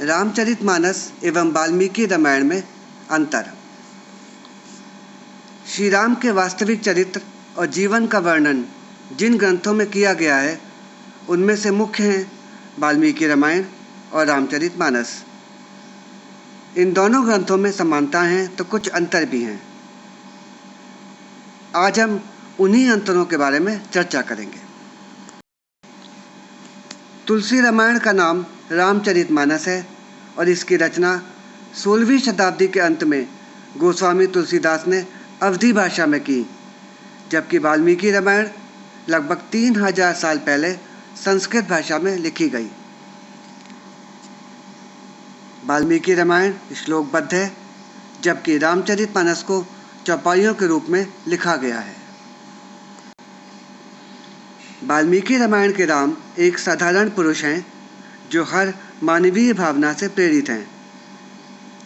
रामचरितमानस एवं वाल्मीकि रामायण में अंतर। श्री राम के वास्तविक चरित्र और जीवन का वर्णन जिन ग्रंथों में किया गया है उनमें से मुख्य हैं वाल्मीकि रामायण और रामचरितमानस। इन दोनों ग्रंथों में समानता हैं तो कुछ अंतर भी हैं। आज हम उन्हीं अंतरों के बारे में चर्चा करेंगे। तुलसी रामायण का नाम रामचरितमानस है और इसकी रचना 16वीं शताब्दी के अंत में गोस्वामी तुलसीदास ने अवधी भाषा में की, जबकि वाल्मीकि रामायण लगभग 3000 साल पहले संस्कृत भाषा में लिखी गई। वाल्मीकि रामायण श्लोकबद्ध है, जबकि रामचरितमानस को चौपाइयों के रूप में लिखा गया है। वाल्मीकि रामायण के राम एक साधारण पुरुष हैं जो हर मानवीय भावना से प्रेरित हैं,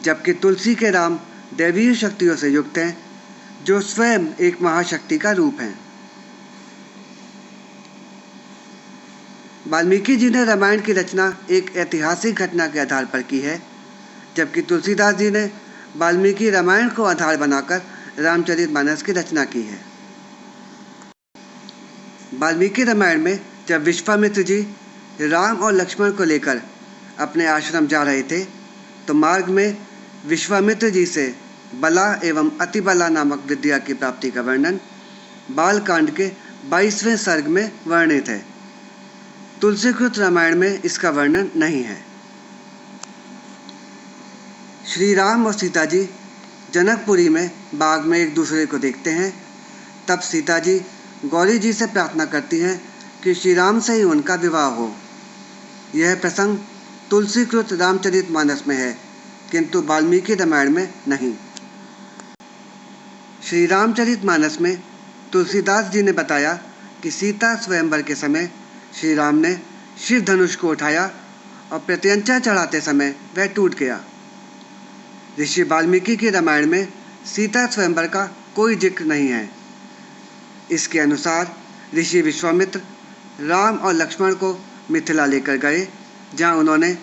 जबकि तुलसी के राम दैवीय शक्तियों से युक्त हैं जो स्वयं एक महाशक्ति का रूप हैं। वाल्मीकि जी ने रामायण की रचना एक ऐतिहासिक घटना के आधार पर की है, जबकि तुलसीदास जी ने वाल्मीकि रामायण को आधार बनाकर रामचरितमानस की रचना की है। वाल्मीकि रामायण में जब विश्वामित्र जी राम और लक्ष्मण को लेकर अपने आश्रम जा रहे थे तो मार्ग में विश्वामित्र जी से बला एवं अतिबला नामक विद्या की प्राप्ति का वर्णन बालकांड के 22वें सर्ग में वर्णित है। तुलसीकृत रामायण में इसका वर्णन नहीं है। श्री राम और सीता जी जनकपुरी में बाग में एक दूसरे को देखते हैं। तब सीता जी गौरी जी से प्रार्थना करती हैं कि श्री राम से ही उनका विवाह हो। यह प्रसंग तुलसीकृत रामचरितमानस में है, किंतु वाल्मीकि रामायण में नहीं। श्री रामचरितमानस में तुलसीदास जी ने बताया कि सीता स्वयंवर के समय श्री राम ने शिव धनुष को उठाया और प्रत्यंचा चढ़ाते समय वह टूट गया। ऋषि वाल्मीकि के रामायण में सीता स्वयंवर का कोई जिक्र नहीं है। इसके अनुसार ऋषि विश्वामित्र राम और लक्ष्मण को मिथिला लेकर गए, जहाँ उन्होंने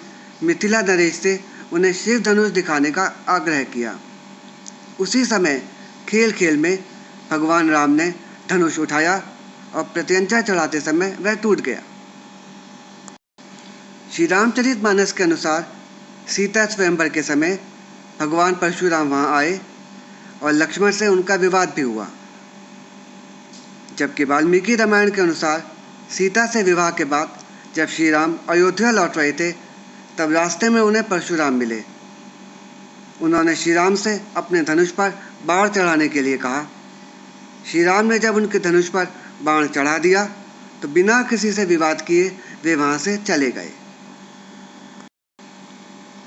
मिथिला नरेश से उन्हें शिव धनुष दिखाने का आग्रह किया। उसी समय खेल खेल में भगवान राम ने धनुष उठाया और प्रत्यंचा चढ़ाते समय वह टूट गया। श्री रामचरितमानस के अनुसार सीता स्वयंवर के समय भगवान परशुराम वहाँ आए और लक्ष्मण से उनका विवाद भी हुआ, जबकि वाल्मीकि रामायण के अनुसार सीता से विवाह के बाद जब श्री राम अयोध्या लौट रहे थे तब रास्ते में उन्हें परशुराम मिले। उन्होंने श्री राम से अपने धनुष पर बाण चढ़ाने के लिए कहा। श्री राम ने जब उनके धनुष पर बाण चढ़ा दिया तो बिना किसी से विवाद किए वे वहाँ से चले गए।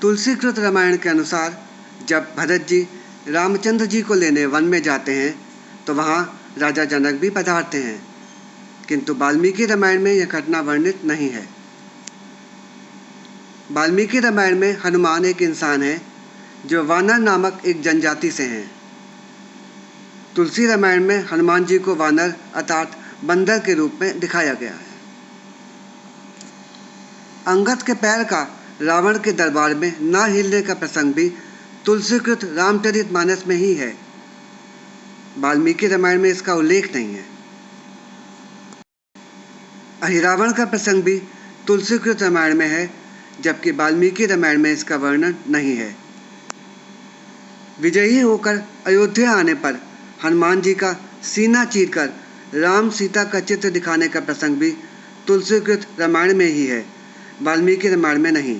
तुलसीकृत रामायण के अनुसार जब भरत जी रामचंद्र जी को लेने वन में जाते हैं तो वहाँ राजा जनक भी पधारते हैं, किंतु वाल्मीकि रामायण में यह घटना वर्णित नहीं है। वाल्मीकि रामायण में हनुमान एक इंसान है जो वानर नामक एक जनजाति से हैं। तुलसी रामायण में हनुमान जी को वानर अर्थात बंदर के रूप में दिखाया गया है। अंगद के पैर का रावण के दरबार में न हिलने का प्रसंग भी तुलसीकृत रामचरितमानस में ही है। वाल्मीकि रामायण में इसका उल्लेख नहीं है। अहिरावण का प्रसंग भी तुलसीकृत रामायण में है, जबकि वाल्मीकि रामायण में इसका वर्णन नहीं है। विजयी होकर अयोध्या आने पर हनुमान जी का सीना चीरकर राम सीता का चित्र दिखाने का प्रसंग भी तुलसीकृत रामायण में ही है, वाल्मीकि रामायण में नहीं।